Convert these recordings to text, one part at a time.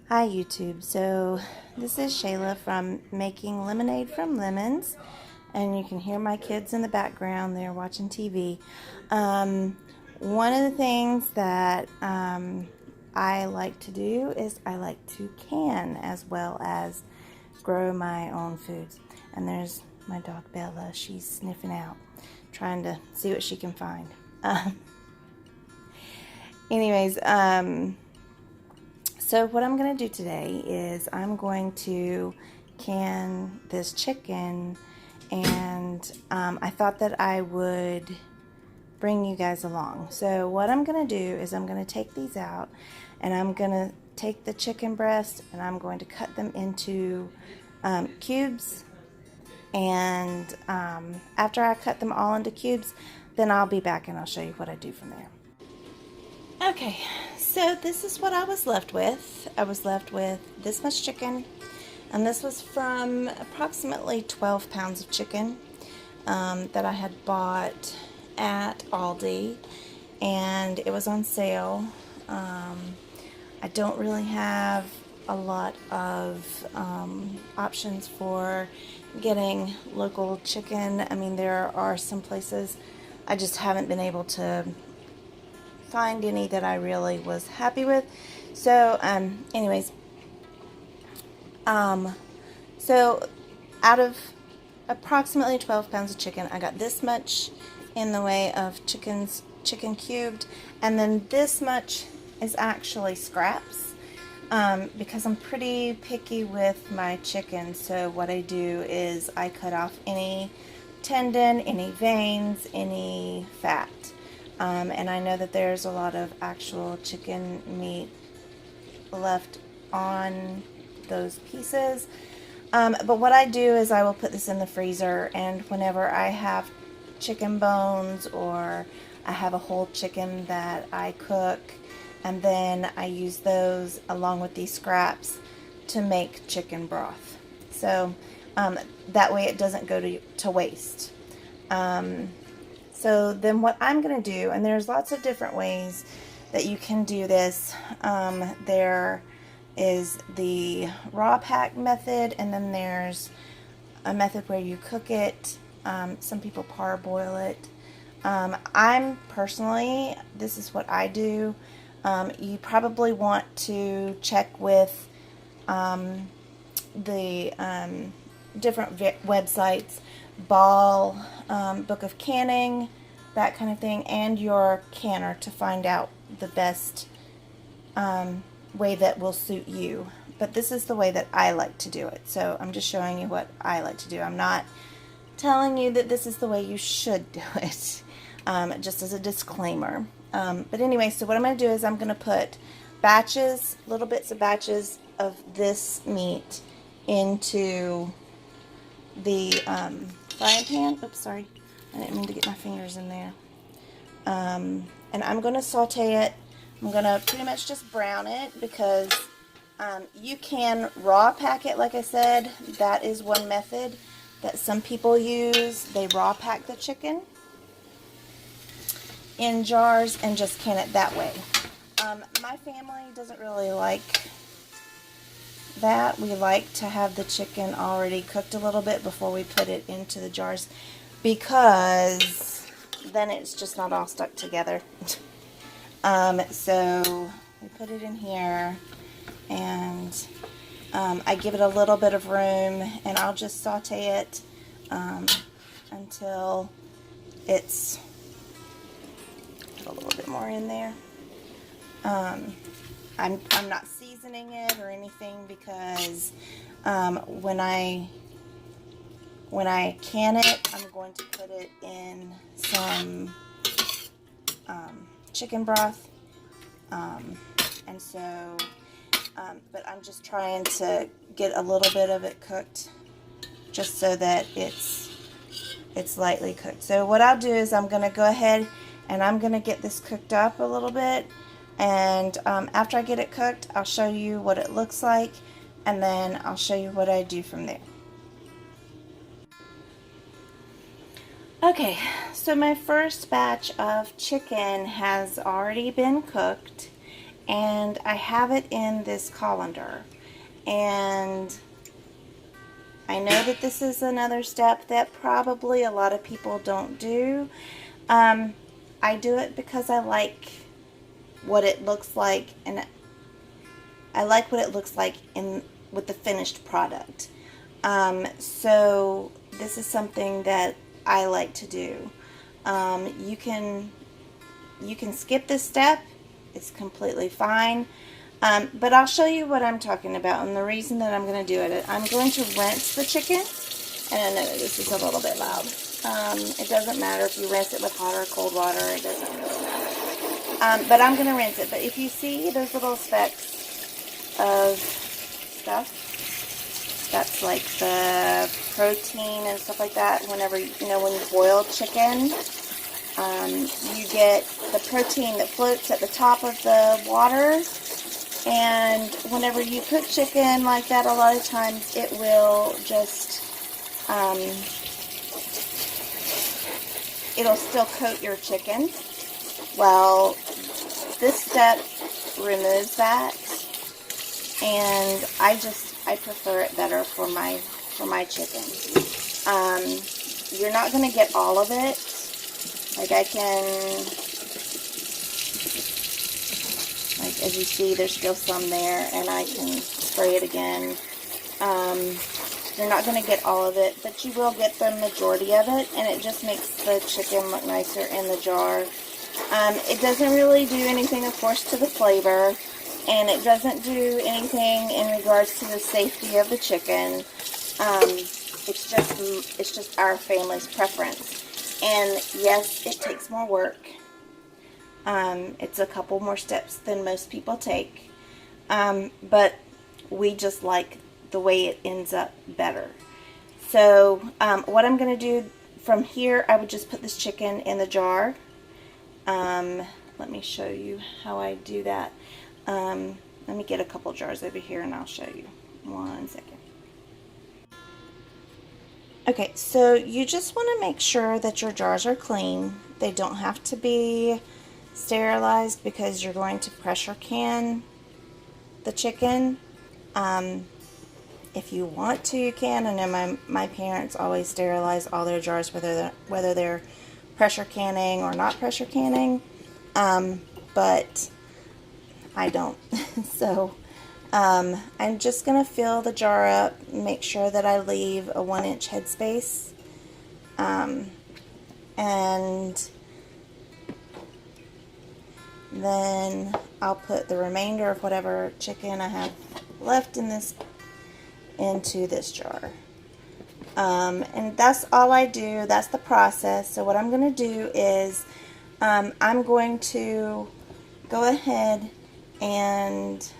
Hi YouTube, so this is Shayla from Making Lemonade from Lemons, and you can hear my kids in the background. They're watching TV. One of the things that I like to do is I like to can as well as grow my own foods. And there's my dog Bella. She's sniffing out, trying to see what she can find. Anyways, so what I'm going to do today is I'm going to can this chicken, and I thought that I would bring you guys along. So what I'm going to do is I'm going to take these out, and I'm going to take the chicken breast and I'm going to cut them into cubes, and after I cut them all into cubes, then I'll be back and I'll show you what I do from there. Okay, so this is what I was left with. I was left with this much chicken, and this was from approximately 12 pounds of chicken that I had bought at Aldi, and it was on sale. I don't really have a lot of options for getting local chicken. I mean, there are some places I just haven't been able to find any that I really was happy with. So anyways, so out of approximately 12 pounds of chicken, I got this much in the way of chicken cubed, and then this much is actually scraps, because I'm pretty picky with my chicken. So what I do is I cut off any tendon, any veins, any fat. And I know that there's a lot of actual chicken meat left on those pieces. But what I do is I will put this in the freezer, and whenever I have chicken bones or I have a whole chicken that I cook, and then I use those along with these scraps to make chicken broth. So that way it doesn't go to waste. So then what I'm going to do, and there's lots of different ways that you can do this. There is the raw pack method, and then there's a method where you cook it. Some people parboil it. I'm personally, this is what I do. You probably want to check with the different websites, Ball, Book of Canning, that kind of thing, and your canner to find out the best way that will suit you. But this is the way that I like to do it, so I'm just showing you what I like to do. I'm not telling you that this is the way you should do it, just as a disclaimer. But anyway, so what I'm going to do is I'm going to put batches, little bits of batches of this meat into the frying pan. Oops, sorry. I didn't mean to get my fingers in there. And I'm going to saute it. I'm going to pretty much just brown it, because you can raw pack it, like I said. That is one method that some people use. They raw pack the chicken in jars and just can it that way. My family doesn't really like that. We like to have the chicken already cooked a little bit before we put it into the jars, because then it's just not all stuck together. So we put it in here, and I give it a little bit of room, and I'll just saute it until it's, put a little bit more in there. I'm not seasoning it or anything, because when I can it, I'm going to put it in some chicken broth, and so but I'm just trying to get a little bit of it cooked, just so that it's lightly cooked. So what I'll do is I'm going to go ahead and I'm going to get this cooked up a little bit, and after I get it cooked, I'll show you what it looks like, and then I'll show you what I do from there. Okay, so my first batch of chicken has already been cooked, and I have it in this colander. And I know that this is another step that probably a lot of people don't do. I do it because I like what it looks like, and I like what it looks like with the finished product. So this is something that I like to do. You can skip this step. It's completely fine. But I'll show you what I'm talking about, and the reason that I'm going to do it. I'm going to rinse the chicken, and I know this is a little bit loud. It doesn't matter if you rinse it with hot or cold water. It doesn't really matter. But I'm going to rinse it. But if you see those little specks of stuff, that's like the protein and stuff like that. Whenever, when you boil chicken, you get the protein that floats at the top of the water. And whenever you cook chicken like that, a lot of times it will just, it'll still coat your chicken. Well, this step removes that, and I prefer it better for my chicken. You're not going to get all of it. Like as you see, there's still some there, and I can spray it again. You're not going to get all of it, but you will get the majority of it, and it just makes the chicken look nicer in the jar. It doesn't really do anything, of course, to the flavor, and it doesn't do anything in regards to the safety of the chicken. It's just our family's preference. And yes, it takes more work. It's a couple more steps than most people take, but we just like the way it ends up better. So what I'm going to do from here, I would just put this chicken in the jar. Let me show you how I do that. Let me get a couple jars over here and I'll show you. 1 second. Okay, so you just want to make sure that your jars are clean. They don't have to be sterilized because you're going to pressure can the chicken. If you want to, you can. I know my parents always sterilize all their jars, whether they're pressure canning or not pressure canning, but I don't. So I'm just going to fill the jar up, make sure that I leave a 1-inch headspace, and then I'll put the remainder of whatever chicken I have left in this into this jar. And that's all I do. That's the process. So what I'm going to do is I'm going to go ahead and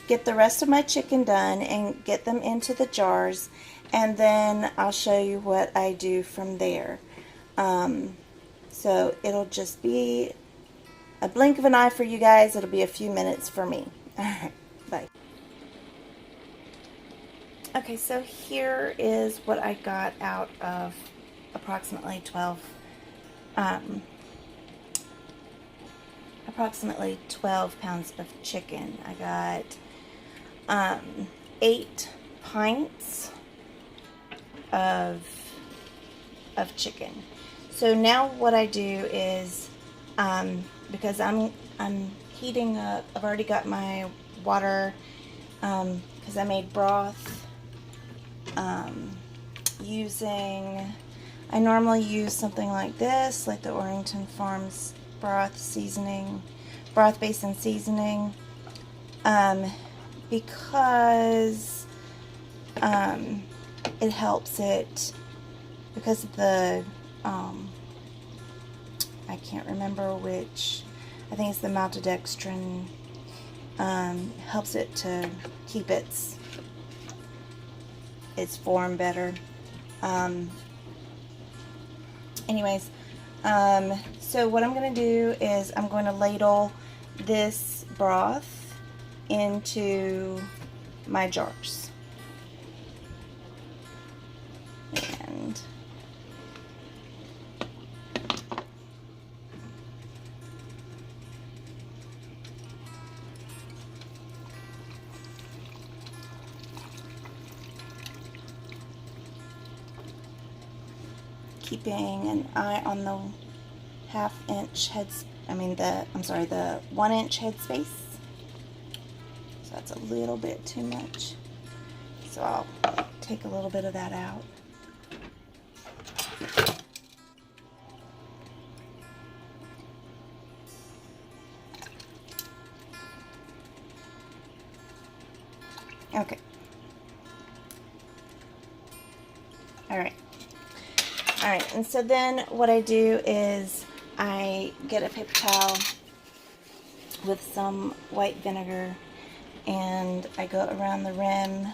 get the rest of my chicken done and get them into the jars, and then I'll show you what I do from there. So it'll just be a blink of an eye for you guys. It'll be a few minutes for me. Alright, bye. Okay, so here is what I got out of approximately 12 pounds of chicken. I got 8 pints of chicken. So now what I do is, because I'm heating up, I've already got my water, because I made broth I normally use something like this, like the Orrington Farms broth base and seasoning, because it helps it, because of the I can't remember which, I think it's the maltodextrin, helps it to keep its form better. Anyways, so what I'm going to do is I'm going to ladle this broth into my jars. And keeping an eye on the half-inch heads. The 1-inch headspace. So that's a little bit too much. So I'll take a little bit of that out. Okay. Alright, and so then what I do is I get a paper towel with some white vinegar and I go around the rim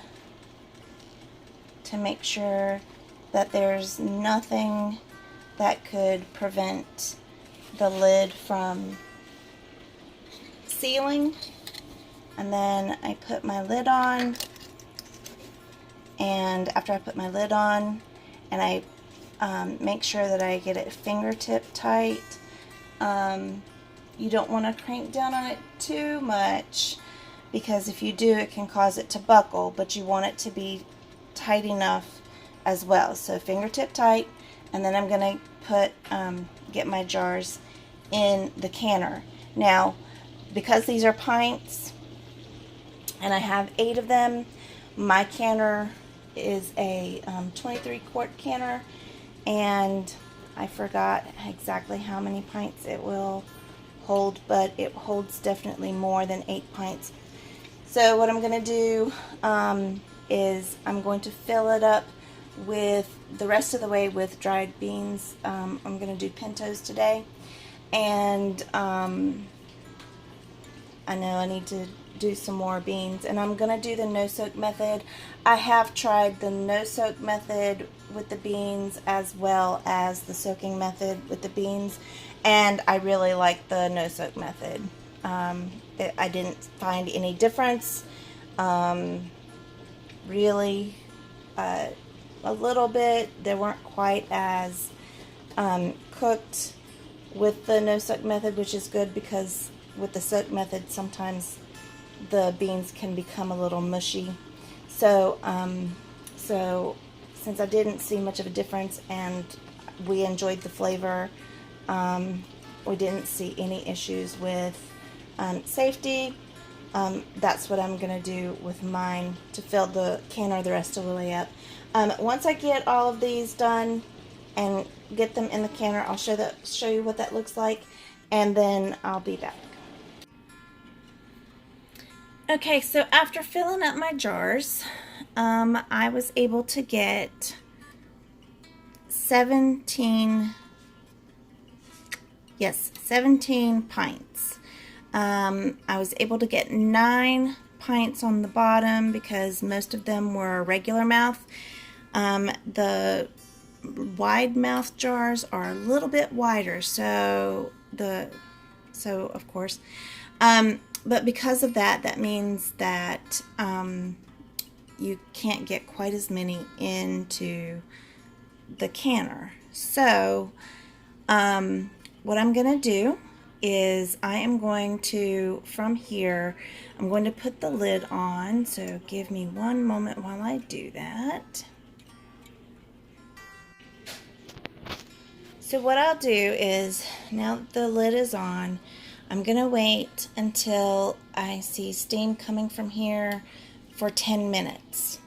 to make sure that there's nothing that could prevent the lid from sealing. And then I put my lid on. And after I put my lid on, and I make sure that I get it fingertip tight. You don't want to crank down on it too much, because if you do, it can cause it to buckle, but you want it to be tight enough as well. So fingertip tight, and then I'm going to put get my jars in the canner. Now, because these are pints, and I have 8 of them, my canner is a 23 quart canner, and I forgot exactly how many pints it will hold, but it holds definitely more than 8 pints. So what I'm going to do is I'm going to fill it up with the rest of the way with dried beans. I'm going to do pintos today, and I know I need to do some more beans, and I'm gonna do the no soak method. I have tried the no soak method with the beans as well as the soaking method with the beans, and I really like the no soak method. I didn't find any difference. Really, a little bit. They weren't quite as cooked with the no soak method, which is good, because with the soak method sometimes the beans can become a little mushy. So since I didn't see much of a difference and we enjoyed the flavor, we didn't see any issues with safety. That's what I'm going to do with mine to fill the canner the rest of the way up. Once I get all of these done and get them in the canner, I'll show you what that looks like, and then I'll be back. Okay, so after filling up my jars, I was able to get 17 pints. I was able to get 9 pints on the bottom because most of them were regular mouth. The wide mouth jars are a little bit wider, so of course, but because of that, that means that you can't get quite as many into the canner. So what I'm going to do is I am going to, from here, I'm going to put the lid on. So give me one moment while I do that. So what I'll do is, now that the lid is on, I'm going to wait until I see steam coming from here for 10 minutes.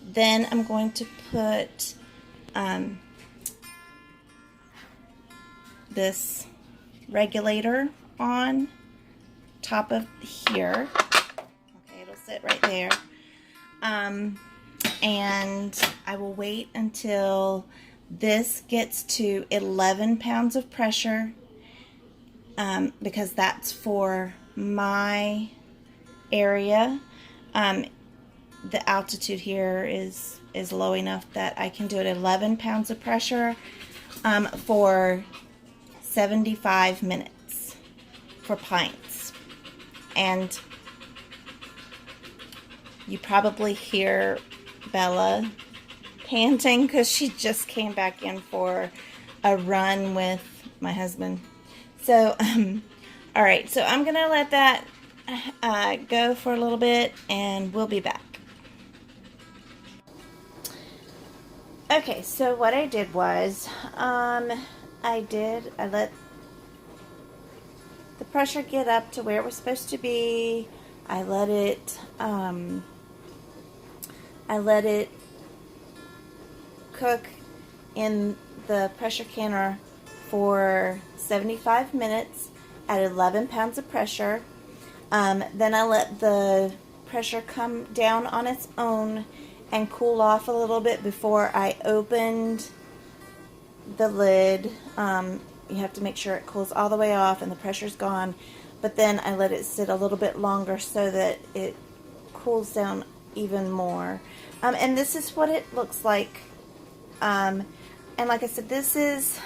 Then I'm going to put this regulator on top of here. Okay, it'll sit right there. And I will wait until this gets to 11 pounds of pressure, because that's for my area. The altitude here is low enough that I can do it at 11 pounds of pressure for 75 minutes for pints. And you probably hear Bella panting because she just came back in for a run with my husband. So, all right, so I'm going to let that go for a little bit, and we'll be back. Okay, so what I did was, I let the pressure get up to where it was supposed to be. I let it cook in the pressure canner for 75 minutes at 11 pounds of pressure. Then I let the pressure come down on its own and cool off a little bit before I opened the lid. You have to make sure it cools all the way off and the pressure's gone. But then I let it sit a little bit longer so that it cools down even more. And this is what it looks like. And like I said, this is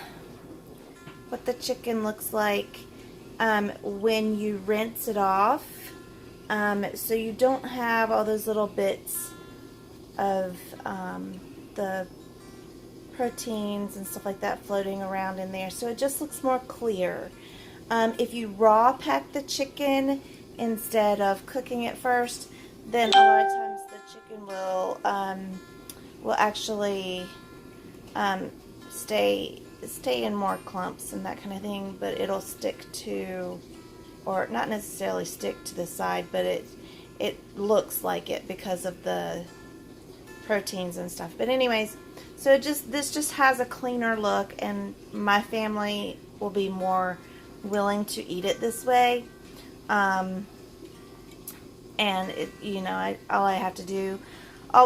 what the chicken looks like when you rinse it off. So you don't have all those little bits of the proteins and stuff like that floating around in there. So it just looks more clear. If you raw pack the chicken instead of cooking it first, then a lot of times the chicken will actually stay in more clumps and that kind of thing, but it'll stick to, or not necessarily stick to the side, but it looks like it because of the proteins and stuff. But anyways, so this just has a cleaner look, and my family will be more willing to eat it this way. And all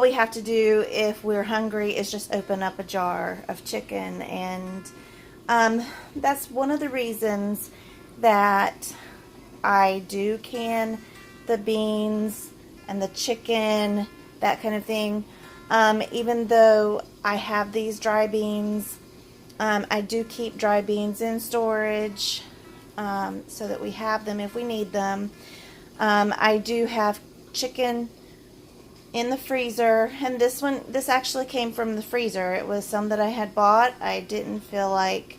we have to do if we're hungry is just open up a jar of chicken, and that's one of the reasons that I do can the beans and the chicken, that kind of thing. Even though I have these dry beans, I do keep dry beans in storage so that we have them if we need them. I do have chicken in the freezer, and this actually came from the freezer. It was some that I had bought. I didn't feel like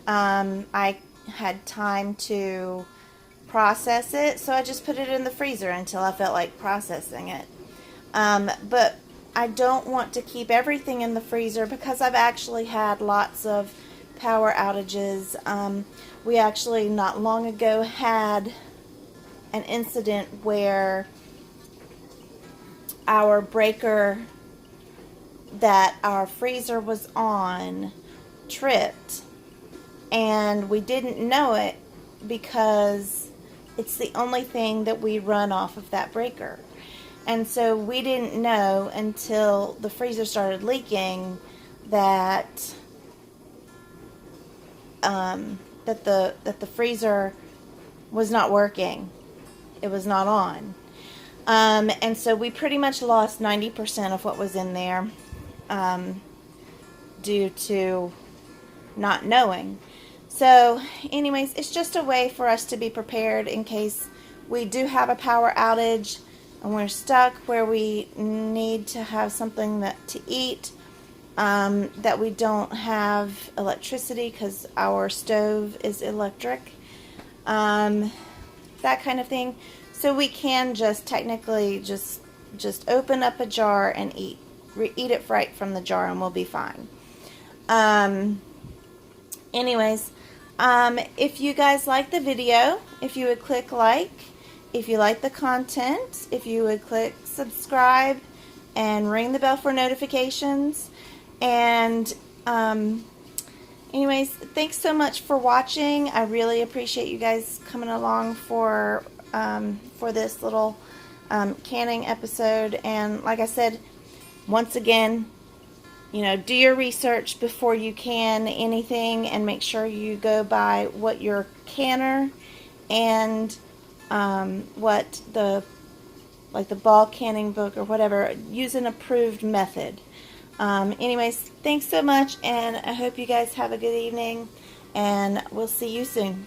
I had time to process it, so I just put it in the freezer until I felt like processing it. But I don't want to keep everything in the freezer because I've actually had lots of power outages. We actually not long ago had an incident where our breaker that our freezer was on tripped, and we didn't know it because it's the only thing that we run off of that breaker. And so we didn't know until the freezer started leaking that the freezer was not working. It was not on. And so we pretty much lost 90% of what was in there due to not knowing. So anyways, it's just a way for us to be prepared in case we do have a power outage and we're stuck where we need to have something to eat, that we don't have electricity because our stove is electric, that kind of thing. So we can just technically just open up a jar and eat it right from the jar, and we'll be fine. Anyways, if you guys like the video, if you would click like, if you like the content, if you would click subscribe and ring the bell for notifications. And anyways, thanks so much for watching. I really appreciate you guys coming along for this little canning episode. And like I said, once again, do your research before you can anything, and make sure you go by what your canner and what the ball canning book or whatever, use an approved method. Anyways, thanks so much, and I hope you guys have a good evening, and we'll see you soon.